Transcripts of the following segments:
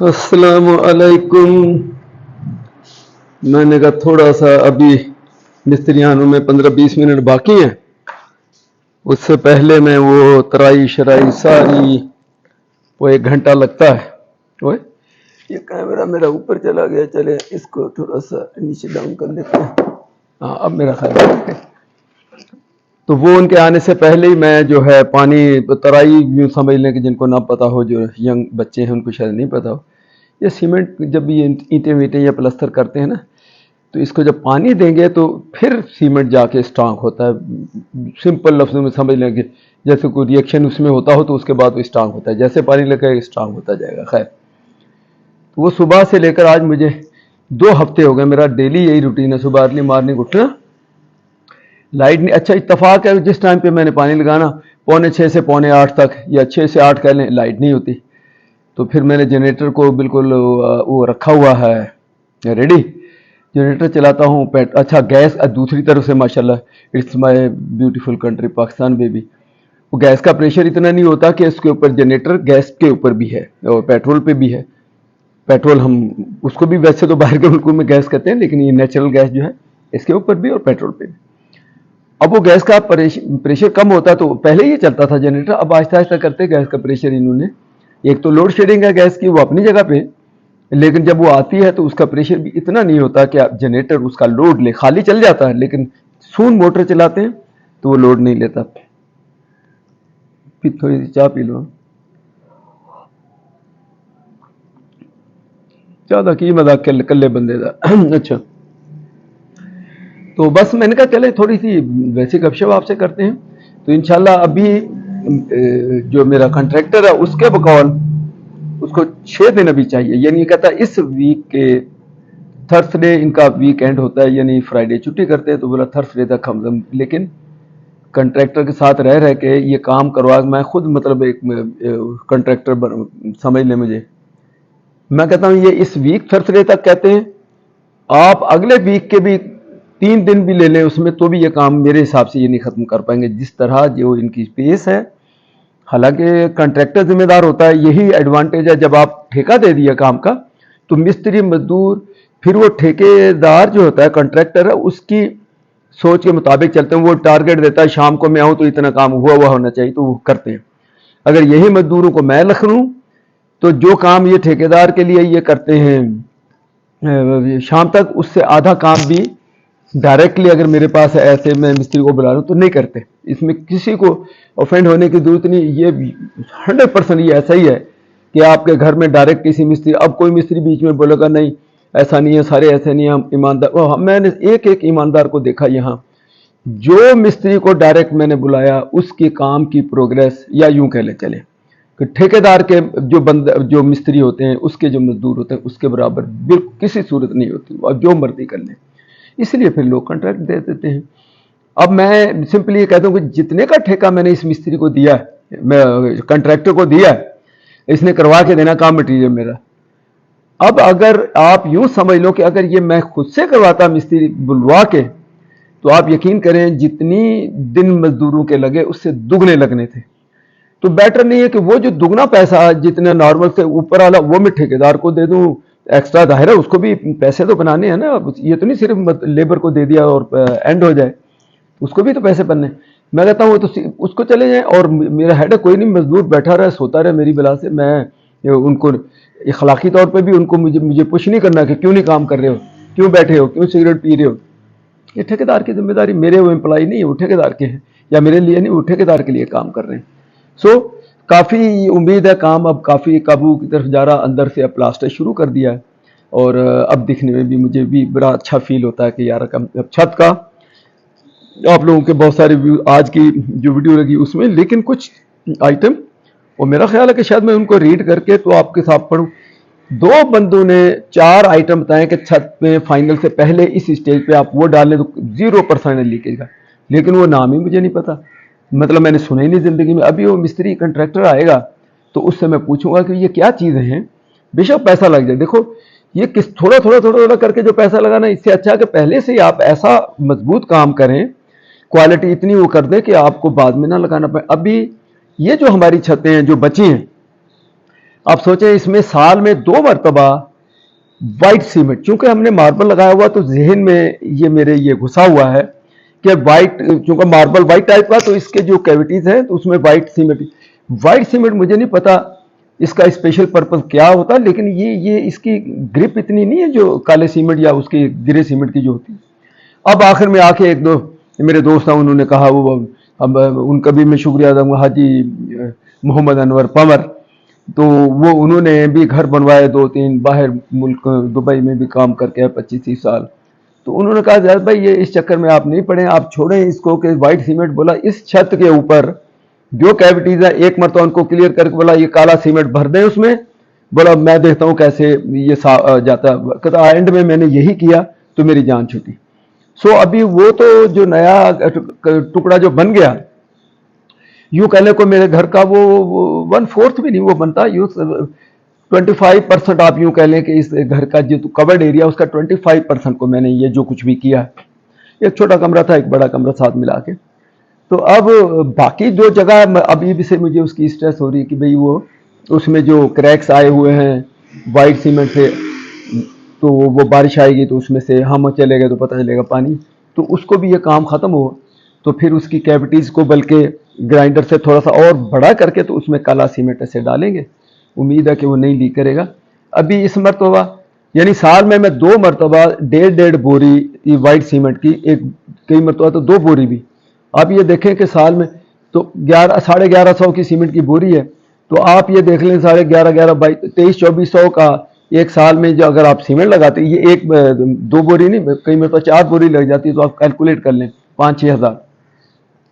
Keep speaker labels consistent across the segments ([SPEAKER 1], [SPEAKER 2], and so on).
[SPEAKER 1] السلام علیکم. میں نے کہا تھوڑا سا ابھی مستری آنے میں 15-20 منٹ باقی ہیں. اس سے پہلے میں وہ ترائی شرائی ساری وہ 1 گھنٹہ لگتا ہے. وہ یہ کیمرہ میرا اوپر چلا گیا، چلے اس کو تھوڑا سا نیچے ڈاؤن کر لیتے ہیں. ہاں اب میرا خیال ہے. تو وہ ان کے آنے سے پہلے ہی میں جو ہے پانی ترائی یوں سمجھ لیں کہ جن کو نہ پتا ہو، جو ینگ بچے ہیں ان کو شاید نہیں پتا ہو، یہ سیمنٹ جب یہ اینٹیں ویٹیں یا پلستر کرتے ہیں نا، تو اس کو جب پانی دیں گے تو پھر سیمنٹ جا کے اسٹرانگ ہوتا ہے. سمپل لفظوں میں سمجھ لیں کہ جیسے کوئی ریئیکشن اس میں ہوتا ہو تو اس کے بعد وہ اسٹرانگ ہوتا ہے، جیسے پانی لگے اسٹرانگ ہوتا جائے گا. خیر، تو وہ صبح سے لے کر آج مجھے 2 ہفتے ہو گئے، میرا ڈیلی یہی روٹین ہے، صبح ارلی مارننگ اٹھنا، لائٹ نہیں. اچھا اتفاق ہے جس ٹائم پہ میں نے پانی لگانا 7:45 سے 7:45 تک یا 6 سے 8 کہہ لیں، لائٹ نہیں ہوتی. تو پھر میں نے جنریٹر کو بالکل وہ رکھا ہوا ہے ریڈی، جنریٹر چلاتا ہوں. اچھا گیس دوسری طرف سے ماشاءاللہ it's my beautiful country Pakistan میں بھی وہ گیس کا پریشر اتنا نہیں ہوتا کہ اس کے اوپر جنریٹر گیس کے اوپر بھی ہے اور پیٹرول پہ بھی ہے. پیٹرول ہم اس کو بھی ویسے تو باہر کے ملکوں میں گیس کہتے ہیں، لیکن یہ نیچرل گیس جو ہے اس کے اوپر بھی اور پیٹرول پہ بھی. اب وہ گیس کا پریشر کم ہوتا تو پہلے یہ چلتا تھا جنریٹر، اب آہستہ آہستہ کرتے گیس کا پریشر انہوں نے، ایک تو لوڈ شیڈنگ ہے گیس کی وہ اپنی جگہ پہ، لیکن جب وہ آتی ہے تو اس کا پریشر بھی اتنا نہیں ہوتا کہ جنریٹر اس کا لوڈ لے. خالی چل جاتا ہے لیکن سون موٹر چلاتے ہیں تو وہ لوڈ نہیں لیتا. پھر تھوڑی سی چائے پی لو. زیادہ کی مذاق کلے بندے دا. اچھا تو بس میں نے کہا چلے تھوڑی سی ویسے گپ شپ آپ سے کرتے ہیں. تو انشاءاللہ ابھی جو میرا کنٹریکٹر ہے اس کے بقول اس کو 6 دن ابھی چاہیے، یعنی یہ کہتا ہے اس ویک کے تھرسڈے ان کا ویک اینڈ ہوتا ہے، یعنی فرائیڈے چھٹی کرتے ہیں، تو بولا تھرسڈے تک ہم لیکن کنٹریکٹر کے ساتھ رہ کے یہ کام کروا. میں خود مطلب ایک کنٹریکٹر سمجھ لیں مجھے، میں کہتا ہوں یہ اس ویک تھرسڈے تک کہتے ہیں، آپ اگلے ویک کے بھی 3 دن بھی لے لیں اس میں تو بھی یہ کام میرے حساب سے یہ نہیں ختم کر پائیں گے جس طرح جو ان کی پیس ہے. حالانکہ کنٹریکٹر ذمہ دار ہوتا ہے، یہی ایڈوانٹیج ہے جب آپ ٹھیکہ دے دیا کام کا تو مستری مزدور پھر وہ ٹھیکے دار جو ہوتا ہے کنٹریکٹر ہے اس کی سوچ کے مطابق چلتے ہیں. وہ ٹارگٹ دیتا ہے شام کو میں آؤں تو اتنا کام ہوا ہونا چاہیے تو وہ کرتے ہیں. اگر یہی مزدوروں کو میں لکھ لوں تو جو کام یہ ٹھیکیدار کے لیے یہ کرتے ہیں شام تک، اس سے آدھا کام بھی ڈائریکٹلی اگر میرے پاس ایسے میں مستری کو بلا رہا ہوں تو نہیں کرتے. اس میں کسی کو اوفینڈ ہونے کی ضرورت نہیں. یہ 100% یہ ایسا ہی ہے کہ آپ کے گھر میں ڈائریکٹ کسی مستری، اب کوئی مستری بیچ میں بولے گا نہیں ایسا نہیں ہے، سارے ایسے نہیں ہیں، ہم ایماندار. میں نے ایک ایماندار کو دیکھا یہاں، جو مستری کو ڈائریکٹ میں نے بلایا اس کے کام کی پروگریس، یا یوں کہہ لیں چلے کہ ٹھیکیدار کے جو مستری ہوتے ہیں اس کے جو مزدور ہوتے ہیں اس کے برابر بالکل کسی صورت نہیں ہوتی. وہ جو مرضی کر لیں، اس لیے پھر لوگ کنٹریکٹ دے دیتے ہیں. اب میں سمپلی یہ کہتا ہوں کہ جتنے کا ٹھیکہ میں نے اس مستری کو دیا ہے، میں کنٹریکٹر کو دیا ہے، اس نے کروا کے دینا کام مٹیریل میرا. اب اگر آپ یوں سمجھ لو کہ اگر یہ میں خود سے کرواتا مستری بلوا کے تو آپ یقین کریں جتنی دن مزدوروں کے لگے اس سے دگنے لگنے تھے. تو بیٹر نہیں ہے کہ وہ جو دگنا پیسہ جتنے نارمل سے اوپر والا وہ میں ٹھیکیدار کو دے دوں ایکسٹرا. ظاہر ہے اس کو بھی پیسے تو بنانے ہیں نا، یہ تو نہیں صرف لیبر کو دے دیا اور اینڈ ہو جائے، اس کو بھی تو پیسے بننے. میں کہتا ہوں تو اس کو چلے جائیں اور میرا ہیڈ کوئی نہیں، مزدور بیٹھا رہے سوتا رہے میری بلا سے. میں ان کو اخلاقی طور پہ بھی ان کو مجھے پوچھ نہیں کرنا کہ کیوں نہیں کام کر رہے ہو، کیوں بیٹھے ہو، کیوں سگریٹ پی رہے ہو. یہ ٹھیکیدار کی ذمہ داری، میرے وہ امپلائی نہیں ہے، وہ ٹھیکیدار کے ہیں، یا میرے لیے نہیں، وہ ٹھیکیدار کے لیے کام کر رہے ہیں. سو کافی امید ہے کام اب کافی قابو کی طرف جا رہا. اندر سے اب پلاسٹر شروع کر دیا ہے اور اب دکھنے میں بھی مجھے بھی بڑا اچھا فیل ہوتا ہے کہ یار اب چھت کا آپ لوگوں کے بہت سارے آج کی جو ویڈیو لگی اس میں، لیکن کچھ آئٹم اور میرا خیال ہے کہ شاید میں ان کو ریڈ کر کے تو آپ کے ساتھ پڑھوں. 2 بندوں نے 4 آئٹم بتائے کہ چھت میں فائنل سے پہلے اس اسٹیج پہ آپ وہ ڈالیں تو 0% لیکیج گا، لیکن وہ نام ہی مجھے نہیں پتا، مطلب میں نے سنا ہی نہیں زندگی میں. ابھی وہ مستری کنٹریکٹر آئے گا تو اس سے میں پوچھوں گا کہ یہ کیا چیزیں ہیں. بے شک پیسہ لگ جائے، دیکھو یہ تھوڑا کر کے جو پیسہ لگانا، اس سے اچھا کہ پہلے سے ہی آپ ایسا مضبوط کام کریں، کوالٹی اتنی وہ کر دیں کہ آپ کو بعد میں نہ لگانا پڑے. ابھی یہ جو ہماری چھتیں ہیں جو بچی ہیں آپ سوچیں اس میں سال میں 2 مرتبہ وائٹ سیمنٹ، چونکہ ہم نے ماربل لگایا ہوا تو ذہن میں یہ میرے یہ گھسا ہوا ہے کہ وائٹ، چونکہ ماربل وائٹ ٹائپ کا تو اس کے جو کیویٹیز ہیں تو اس میں وائٹ سیمنٹ مجھے نہیں پتا اس کا اسپیشل پرپز کیا ہوتا، لیکن یہ اس کی گرپ اتنی نہیں ہے جو کالے سیمنٹ یا اس کی گرے سیمنٹ کی جو ہوتی ہے۔ اب آخر میں آ کے ایک دو میرے دوست ہیں، انہوں نے کہا، وہ اب ان کا بھی میں شکریہ ادا کروں، حاجی محمد انور پمر، تو وہ انہوں نے بھی گھر بنوائے 2-3 باہر ملک دبئی میں بھی کام کر کے 25-30 سال، تو انہوں نے کہا زید بھائی یہ اس چکر میں آپ نہیں پڑیں، آپ چھوڑیں اس کو کہ وائٹ سیمنٹ، بولا اس چھت کے اوپر جو کیویٹیز ہیں ایک مرتبہ ان کو کلیئر کر کے بولا یہ کالا سیمنٹ بھر دیں اس میں، بولا میں دیکھتا ہوں کیسے یہ جاتا ہے، کہتا اینڈ میں نے یہی کیا تو میری جان چھوٹی۔ سو ابھی وہ تو جو نیا ٹکڑا جو بن گیا، یوں کہنے کو میرے گھر کا وہ 1/4 بھی نہیں وہ بنتا، یوں 25% آپ یوں کہہ لیں کہ اس گھر کا جو کورڈ ایریا اس کا 25% کو میں نے یہ جو کچھ بھی کیا، ایک چھوٹا کمرہ تھا ایک بڑا کمرہ ساتھ ملا کے، تو اب باقی جو جگہ ابھی بھی سے مجھے اس کی اسٹریس ہو رہی ہے کہ بھئی وہ اس میں جو کریکس آئے ہوئے ہیں وائٹ سیمنٹ سے، تو وہ بارش آئے گی تو اس میں سے ہم چلے گئے تو پتہ چلے گا پانی، تو اس کو بھی یہ کام ختم ہو تو پھر اس کی کیویٹیز کو بلکہ گرائنڈر سے تھوڑا سا اور بڑا کر کے تو اس میں کالا سیمنٹ ایسے ڈالیں گے، امید ہے کہ وہ نہیں لیک کرے گا۔ ابھی اس مرتبہ یعنی سال میں 2 مرتبہ 1.5 بوری وائٹ سیمنٹ کی، کئی مرتبہ تو 2 بوری بھی، آپ یہ دیکھیں کہ سال میں تو 1150 کی سیمنٹ کی بوری ہے، تو آپ یہ دیکھ لیں 11.5 2300 کا ایک سال میں جو اگر آپ سیمنٹ لگاتے ہیں، یہ 2 بوری نہیں، کئی مرتبہ 4 بوری لگ جاتی ہے، تو آپ کیلکولیٹ کر لیں 5-6 ہزار،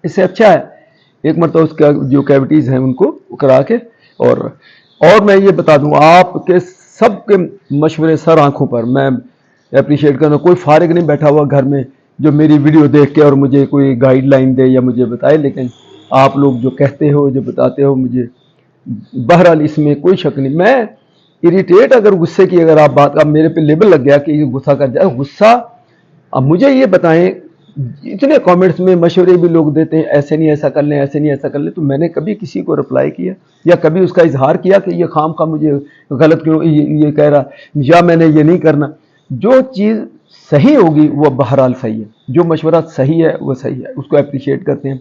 [SPEAKER 1] اس سے اچھا ہے ایک مرتبہ اس کا جو کیویٹیز ہیں ان کو کرا کے۔ اور میں یہ بتا دوں آپ کے سب کے مشورے سر آنکھوں پر میں اپریشیٹ کرنا، کوئی فارغ نہیں بیٹھا ہوا گھر میں جو میری ویڈیو دیکھ کے اور مجھے کوئی گائیڈ لائن دے یا مجھے بتائے، لیکن آپ لوگ جو کہتے ہو جو بتاتے ہو مجھے، بہرحال اس میں کوئی شک نہیں، میں اریٹیٹ اگر غصے کی اگر آپ بات، اب میرے پہ لیبل لگ گیا کہ یہ غصہ کر جائے، غصہ، اب مجھے یہ بتائیں، اتنے کامنٹس میں مشورے بھی لوگ دیتے ہیں ایسے نہیں ایسا کر لیں، ایسے نہیں ایسا کر لیں، تو میں نے کبھی کسی کو رپلائی کیا یا کبھی اس کا اظہار کیا کہ یہ خام خواہ مجھے غلط کیوں یہ کہہ رہا یا میں نے یہ نہیں کرنا؟ جو چیز صحیح ہوگی وہ بہرحال صحیح ہے، جو مشورہ صحیح ہے وہ صحیح ہے، اس کو اپریشیٹ کرتے ہیں۔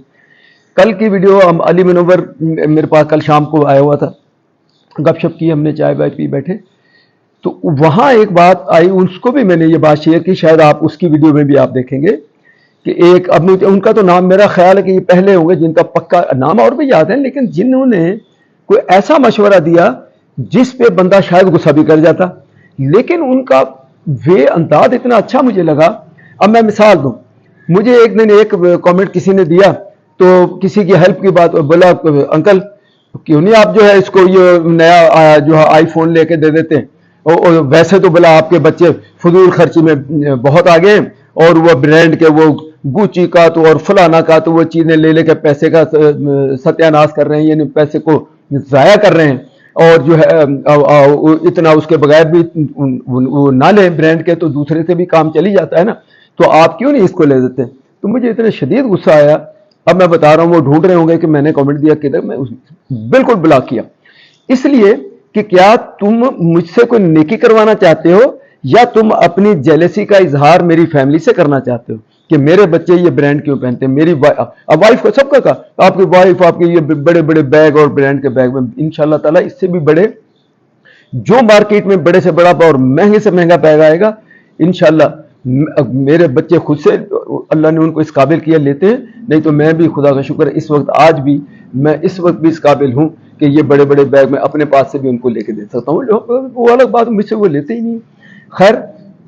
[SPEAKER 1] کل کی ویڈیو ہم علی منور میرے پاس کل شام کو آیا ہوا تھا، گپ شپ کی ہم نے، چائے وائے پی بیٹھے، تو وہاں ایک بات آئی، اس کو بھی میں نے یہ بات شیئر کی، شاید آپ اس کی ویڈیو میں بھی آپ دیکھیں گے کہ ایک، اب ان کا تو نام میرا خیال ہے کہ یہ پہلے ہوں گے جن کا پکا نام اور بھی یاد ہے، لیکن جنہوں نے کوئی ایسا مشورہ دیا جس پہ بندہ شاید غصہ بھی کر جاتا، لیکن ان کا وے انداز اتنا اچھا مجھے لگا۔ اب میں مثال دوں، مجھے ایک دن ایک کامنٹ کسی نے دیا، تو کسی کی ہیلپ کی بات، بولا انکل کیوں نہیں آپ جو ہے اس کو یہ نیا جو ہے آئی فون لے کے دے دیتے ہیں، ویسے تو بلا آپ کے بچے فضول خرچی میں بہت آگے ہیں، اور وہ برانڈ کے وہ گوچی کا تو اور فلانا کا تو وہ چیزیں لے کے پیسے کا ستیاناش کر رہے ہیں، یعنی پیسے کو ضائع کر رہے ہیں، اور جو ہے اتنا اس کے بغیر بھی وہ نہ لیں برانڈ کے تو دوسرے سے بھی کام چلی جاتا ہے نا، تو آپ کیوں نہیں اس کو لے دیتے؟ تو مجھے اتنا شدید غصہ آیا، اب میں بتا رہا ہوں، وہ ڈھونڈ رہے ہوں گے کہ میں نے کامنٹ دیا کدھر، میں بالکل بلاک کیا، اس لیے کہ کیا تم مجھ سے کوئی نیکی کروانا چاہتے ہو یا تم اپنی جیلسی کا اظہار میری فیملی سے کرنا چاہتے ہو کہ میرے بچے یہ برانڈ کیوں پہنتے ہیں؟ میری وائف کو سب کا کہا، آپ کی وائف آپ کے یہ بڑے بڑے بیگ اور برانڈ کے بیگ میں انشاءاللہ تعالی اس سے بھی بڑے جو مارکیٹ میں بڑے سے بڑا اور مہنگے سے مہنگا بیگ آئے گا انشاءاللہ، میرے بچے خود سے اللہ نے ان کو اس قابل کیا لیتے ہیں، نہیں تو میں بھی خدا کا شکر ہے اس وقت آج بھی میں اس وقت بھی اس قابل ہوں کہ یہ بڑے بڑے بیگ میں اپنے پاس سے بھی ان کو لے کے دے سکتا ہوں، وہ الگ بات، مجھ سے وہ لیتے ہی نہیں۔ خیر،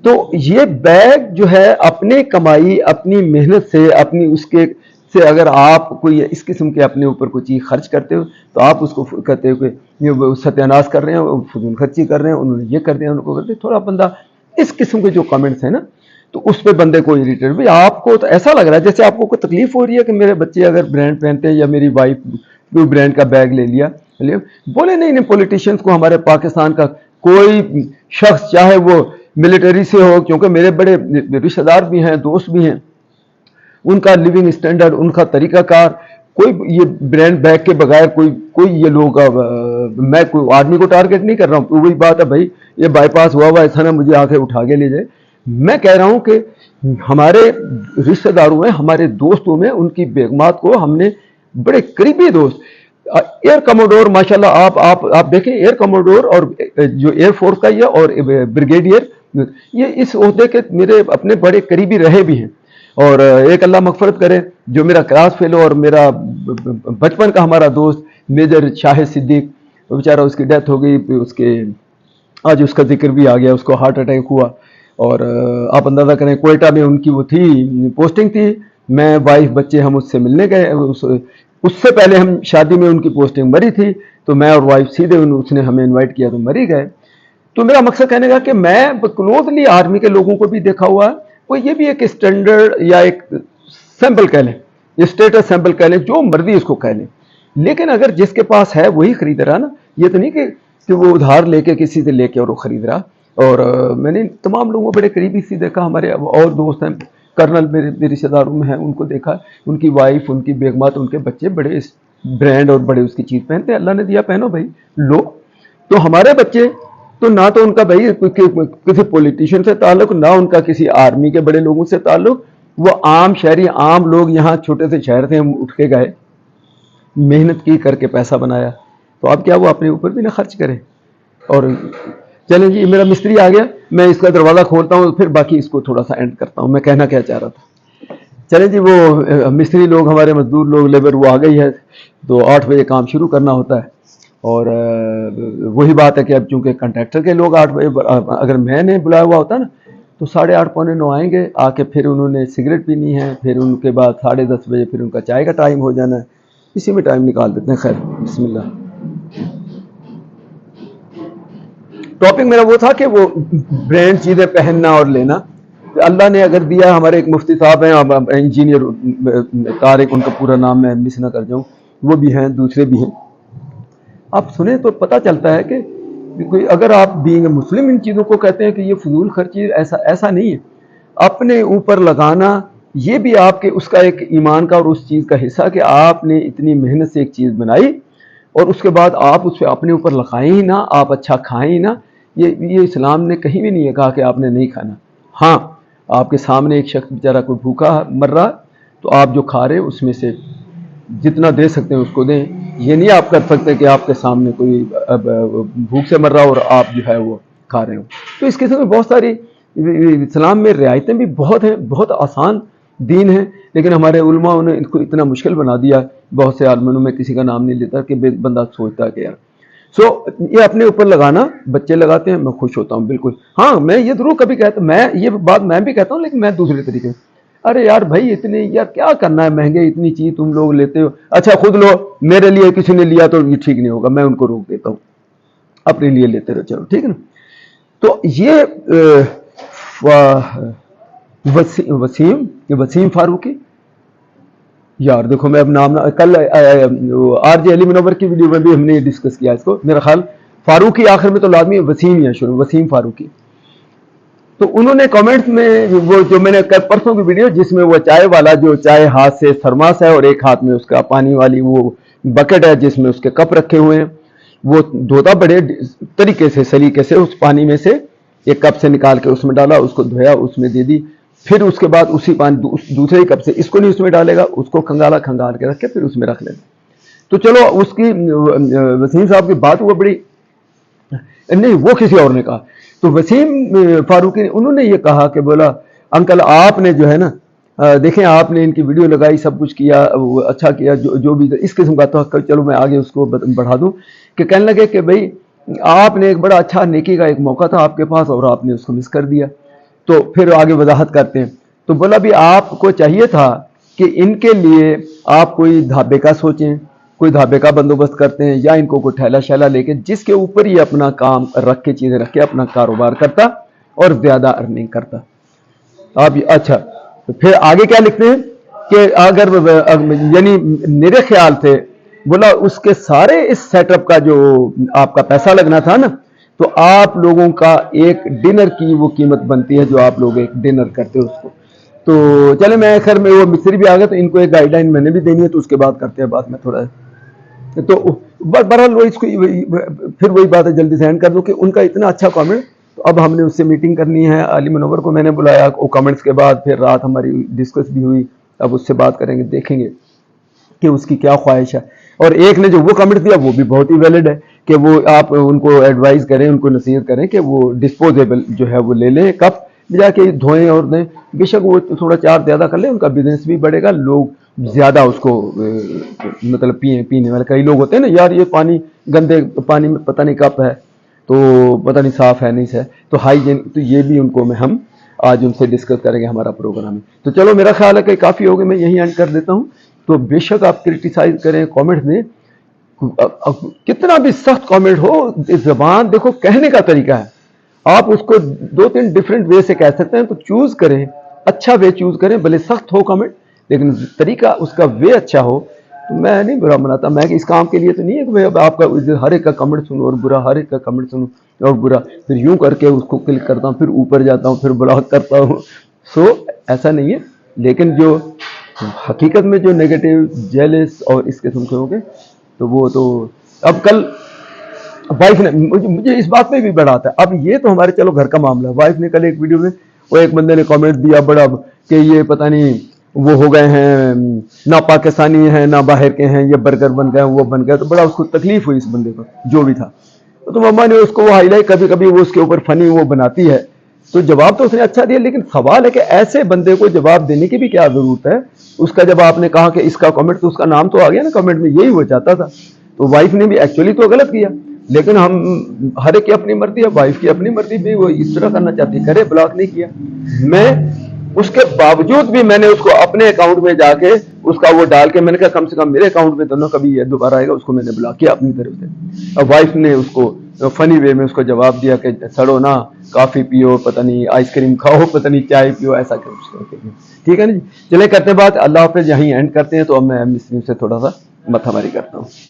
[SPEAKER 1] تو یہ بیگ جو ہے اپنی کمائی اپنی محنت سے اپنی اس کے سے اگر آپ کوئی اس قسم کے اپنے اوپر کوئی چیز خرچ کرتے ہو تو آپ اس کو کہتے ہو کہ یہ ستیاناش کر رہے ہیں، فضول خرچی کر رہے ہیں، انہوں نے یہ کر دیا، ان کو کرتے، تھوڑا بندہ اس قسم کے جو کامنٹس ہیں نا تو اس پہ بندے کو اریٹیٹ، بھائی آپ کو تو ایسا لگ رہا ہے جیسے آپ کو کوئی تکلیف ہو رہی ہے کہ میرے بچے اگر برانڈ پہنتے ہیں یا میری وائف کوئی برانڈ کا بیگ لے لیا، بولے نہیں پولیٹیشینز کو، ہمارے پاکستان کا کوئی شخص چاہے وہ ملٹری سے ہو، کیونکہ میرے بڑے رشتہ دار بھی ہیں، دوست بھی ہیں، ان کا لیونگ سٹینڈرڈ، ان کا طریقہ کار کوئی یہ برانڈ بیگ کے بغیر کوئی یہ لوگ میں کوئی آدمی کو ٹارگیٹ نہیں کر رہا ہوں. تو وہی بات ہے بھائی, یہ بائی پاس ہوا ایسا نہ مجھے آ کے اٹھا کے لے جائے. میں کہہ رہا ہوں کہ ہمارے رشتہ داروں میں, ہمارے دوستوں میں, ان کی بیگمات کو ہم نے بڑے قریبی دوست, ایئر کموڈور ماشاءاللہ آپ دیکھیں, ایئر کموڈور اور جو ایئر فورس کا یہ اور بریگیڈیئر, یہ اس عہدے کے میرے اپنے بڑے قریبی رہے بھی ہیں. اور ایک اللہ مغفرت کرے جو میرا کلاس فیلو اور میرا بچپن کا ہمارا دوست میجر شاہد صدیق, بیچارہ اس کی ڈیتھ ہو گئی, اس کے آج اس کا ذکر بھی آ گیا, اس کو ہارٹ اٹیک ہوا. اور آپ اندازہ کریں کوئٹہ میں ان کی وہ تھی پوسٹنگ تھی, میں وائف بچے ہم اس سے ملنے گئے, اس سے پہلے ہم شادی میں ان کی پوسٹنگ مری تھی, تو میں اور وائف سیدھے اس نے ہمیں انوائٹ کیا تو مری گئے. تو میرا مقصد کہنے کا کہ میں کلوزلی آرمی کے لوگوں کو بھی دیکھا ہوا ہے, وہ یہ بھی ایک اسٹینڈرڈ یا ایک سیمپل کہہ لیں, اسٹیٹس سیمپل کہہ لیں, جو مرضی اس کو کہہ لیں, لیکن اگر جس کے پاس ہے وہی خرید رہا نا, یہ تو نہیں کہ وہ ادھار لے کے کسی سے لے کے اور وہ خرید رہا. اور میں نے تمام لوگوں بڑے قریبی سے دیکھا, ہمارے اور دوست ہیں کرنل میرے رشتہ داروں میں ہیں, ان کو دیکھا, ان کی وائف, ان کی بیگمات, ان کے بچے بڑے برانڈ اور بڑے اس کی چیز پہنتے ہیں. اللہ نے دیا پہنو بھائی لو. تو ہمارے بچے تو نہ تو ان کا بھائی کسی پولیٹیشین سے تعلق, نہ ان کا کسی آرمی کے بڑے لوگوں سے تعلق, وہ عام شہری عام لوگ یہاں چھوٹے سے شہر سے ہم اٹھ کے گئے, محنت کی, کر کے پیسہ بنایا, تو اب کیا وہ اپنے اوپر بھی نہ خرچ کریں. اور چلیں جی, میرا مستری آ گیا, میں اس کا دروازہ کھولتا ہوں, پھر باقی اس کو تھوڑا سا اینڈ کرتا ہوں. میں کہنا کیا چاہ رہا تھا, چلیں جی, وہ مستری لوگ, ہمارے مزدور لوگ, لیبر وہ آ گئی ہے, تو 8 بجے کام شروع کرنا ہوتا ہے. اور وہی بات ہے کہ اب چونکہ کنٹریکٹر کے لوگ 8 بجے, اگر میں نے بلایا ہوا ہوتا نا تو 8:30 پونے 9 آئیں گے, آ کے پھر انہوں نے سگریٹ پینی ہے, پھر ان کے بعد 10:30 بجے پھر ان کا چائے کا ٹائم ہو جانا ہے, اسی میں ٹائم نکال دیتے ہیں. خیر بسم اللہ. ٹاپک میرا وہ تھا کہ وہ برانڈ چیزیں پہننا اور لینا. اللہ نے اگر دیا, ہمارے ایک مفتی صاحب ہیں, انجینئر طارق ان کا پورا نام میں مس نہ کر جاؤں, وہ بھی ہیں, دوسرے بھی ہیں. آپ سنیں تو پتہ چلتا ہے کہ کوئی اگر آپ بینگ مسلم ان چیزوں کو کہتے ہیں کہ یہ فضول خرچی, ایسا نہیں ہے. اپنے اوپر لگانا یہ بھی آپ کے اس کا ایک ایمان کا اور اس چیز کا حصہ کہ آپ نے اتنی محنت سے ایک چیز بنائی اور اس کے بعد آپ اس پہ اپنے اوپر لگائیں ہی نہ, آپ اچھا کھائیں ہی نہ. یہ اسلام نے کہیں بھی نہیں کہا کہ آپ نے نہیں کھانا. ہاں, آپ کے سامنے ایک شخص بیچارہ کوئی بھوکا مر رہا, تو آپ جو کھا رہے اس میں سے جتنا دے سکتے ہیں اس کو دیں. یہ نہیں آپ کر سکتے کہ آپ کے سامنے کوئی بھوک سے مر رہا اور آپ جو ہے وہ کھا رہے ہو. تو اس قسم میں بہت ساری اسلام میں رعایتیں بھی بہت ہیں, بہت آسان دین ہے, لیکن ہمارے علماء نے ان کو اتنا مشکل بنا دیا. بہت سے عالموں میں کسی کا نام نہیں لیتا کہ بندہ سوچتا کہ یار یہ اپنے اوپر لگانا, بچے لگاتے ہیں, میں خوش ہوتا ہوں بالکل. ہاں, میں یہ ضرور کبھی کہتا ہوں, میں یہ بات میں بھی کہتا ہوں, لیکن میں دوسرے طریقے. ارے یار بھائی اتنے, یار کیا کرنا ہے, مہنگے اتنی چیز تم لوگ لیتے ہو, اچھا خود لو, میرے لیے کسی نے لیا تو یہ ٹھیک نہیں ہوگا, میں ان کو روک دیتا ہوں, اپنے لیے لیتے رہو, چلو ٹھیک ہے نا. تو یہ وسیم فاروقی, یار دیکھو میں اب نام کل آر جے علی منور کی ویڈیو میں بھی ہم نے ڈسکس کیا اس کو, میرا خیال فاروقی آخر میں تو لازمی وسیم ہی ہے شروع, وسیم فاروقی. تو انہوں نے کامنٹس میں وہ جو میں نے پرسوں کی ویڈیو جس میں وہ چائے والا جو چائے ہاتھ سے تھرماس ہے اور ایک ہاتھ میں اس کا پانی والی وہ بکٹ ہے جس میں اس کے کپ رکھے ہوئے ہیں, وہ دھوتا بڑے طریقے سے سلیقے سے اس پانی میں سے ایک کپ سے نکال کے اس میں ڈالا, اس کو دھویا, اس میں دے دی, پھر اس کے بعد اسی پانی دوسرے کپ سے اس کو نہیں اس میں ڈالے گا, اس کو کھنگال کے رکھ کے پھر اس میں رکھ لے گا. تو چلو اس کی وسیم صاحب کی بات وہ بڑی نہیں, وہ کسی اور نے کہا. تو وسیم فاروقی انہوں نے یہ کہا کہ بولا انکل آپ نے جو ہے نا دیکھیں آپ نے ان کی ویڈیو لگائی, سب کچھ کیا, اچھا کیا, جو بھی اس قسم کا تھا. چلو میں آگے اس کو بڑھا دوں کہ کہنے لگے کہ بھائی آپ نے ایک بڑا اچھا نیکی کا ایک موقع تھا آپ کے پاس اور آپ نے اس کو مس کر دیا. تو پھر آگے وضاحت کرتے ہیں. تو بولا بھی آپ کو چاہیے تھا کہ ان کے لیے آپ کوئی ڈھابے کا سوچیں, کوئی ڈھابے کا بندوبست کرتے ہیں, یا ان کو کوئی ٹھیلا شیلا لے کے جس کے اوپر ہی اپنا کام رکھ کے چیزیں رکھ کے اپنا کاروبار کرتا اور زیادہ ارننگ کرتا. آپ اچھا پھر آگے کیا لکھتے ہیں کہ اگر یعنی میرے خیال سے بولا اس کے سارے اس سیٹ اپ کا جو آپ کا پیسہ لگنا تھا نا, تو آپ لوگوں کا ایک ڈنر کی وہ قیمت بنتی ہے جو آپ لوگ ایک ڈنر کرتے ہو اس کو. تو چلے میں خیر میں وہ مصری بھی آ گیا تو ان کو ایک گائیڈ لائن میں نے بھی دینی ہے تو اس کے بعد کرتے ہیں بات میں تھوڑا. تو بہرحال وہ اس کو پھر وہی بات ہے جلدی سے اینڈ کر دو کہ ان کا اتنا اچھا کامنٹ. تو اب ہم نے اس سے میٹنگ کرنی ہے. علی منور کو میں نے بلایا, وہ کامنٹس کے بعد پھر رات ہماری ڈسکس بھی ہوئی. اب اس سے بات کریں گے, دیکھیں گے کہ اس کی کیا خواہش ہے. اور ایک نے جو وہ کمنٹ دیا وہ بھی بہت ہی ویلڈ ہے کہ وہ آپ ان کو ایڈوائز کریں, ان کو نصیحت کریں کہ وہ ڈسپوزیبل جو ہے وہ لے لیں کپ, جا کے دھوئیں اور دیں. بے شک وہ تھوڑا چارج زیادہ کر لیں, ان کا بزنس بھی بڑھے گا, لوگ زیادہ اس کو مطلب پینے والے. کئی لوگ ہوتے ہیں نا یار یہ پانی گندے پانی میں پتہ نہیں کپ ہے تو پتہ نہیں صاف ہے نہیں ہے, تو ہائیجین, تو یہ بھی ان کو ہم آج ان سے ڈسکس کریں گے ہمارا پروگرام. تو چلو میرا خیال ہے کہ کافی ہو گئے, میں یہیں اینڈ کر دیتا ہوں. تو بے شک آپ کرٹیسائز کریں, کامنٹ دیں, کتنا بھی سخت کامنٹ ہو, زبان دیکھو کہنے کا طریقہ ہے. آپ اس کو 2-3 ڈفرینٹ وے سے کہہ سکتے ہیں, تو چوز کریں, اچھا وے چوز کریں. بھلے سخت ہو کامنٹ لیکن طریقہ اس کا وے اچھا ہو. تو میں نہیں برا مناتا, میں کہ اس کام کے لیے تو نہیں ہے کہ میں آپ کا ہر ایک کا کمنٹ سنوں اور برا, ہر ایک کا کمنٹ سنوں اور برا, پھر یوں کر کے اس کو کلک کرتا ہوں, پھر اوپر جاتا ہوں, پھر بلاک کرتا ہوں. سو ایسا نہیں ہے. لیکن جو حقیقت میں جو نیگیٹو, جیلس اور اس قسم کے ہوں گے تو وہ تو اب کل وائف نے مجھے اس بات میں بھی بڑا آتا ہے. اب یہ تو ہمارے چلو گھر کا معاملہ ہے. وائف نے کل ایک ویڈیو میں وہ ایک بندے نے کامنٹ دیا بڑا کہ یہ پتہ نہیں وہ ہو گئے ہیں, نہ پاکستانی ہیں نہ باہر کے ہیں, یہ برگر بن گئے وہ بن گئے. تو بڑا اس کو تکلیف ہوئی اس بندے کو جو بھی تھا. تو مما نے اس کو وہ ہائی لائٹ, کبھی کبھی وہ اس کے اوپر فنی وہ بناتی ہے. تو جواب تو اس نے اچھا دیا, لیکن سوال ہے کہ ایسے بندے کو جواب دینے کی بھی کیا ضرورت ہے. اس کا جب آپ نے کہا کہ اس کا کامنٹ, تو اس کا نام تو آ گیا نا کامنٹ میں, یہی وہ چاہتا تھا. تو وائف نے بھی ایکچولی تو غلط کیا, لیکن ہم ہر ایک کی اپنی مرضی ہے, وائف کی اپنی مرضی بھی, وہ اس طرح کرنا چاہتی کرے, بلاک نہیں کیا. میں اس کے باوجود بھی میں نے اس کو اپنے اکاؤنٹ میں جا کے اس کا وہ ڈال کے میں نے کہا کم سے کم میرے اکاؤنٹ میں تو نہ کبھی یہ دوبارہ آئے گا. اس کو میں نے بلاک کیا اپنی طرف سے. اب وائف نے اس کو فنی وے میں اس کو جواب دیا کہ سڑو نا, کافی پیو, پتہ نہیں آئس کریم کھاؤ, پتہ نہیں چائے پیو, ایسا کرو. ٹھیک ہے نا جی, چلے کرتے بات. اللہ حافظ, یہیں اینڈ کرتے ہیں. تو اب میں مسلم سے تھوڑا سا ماتھا ماری کرتا ہوں.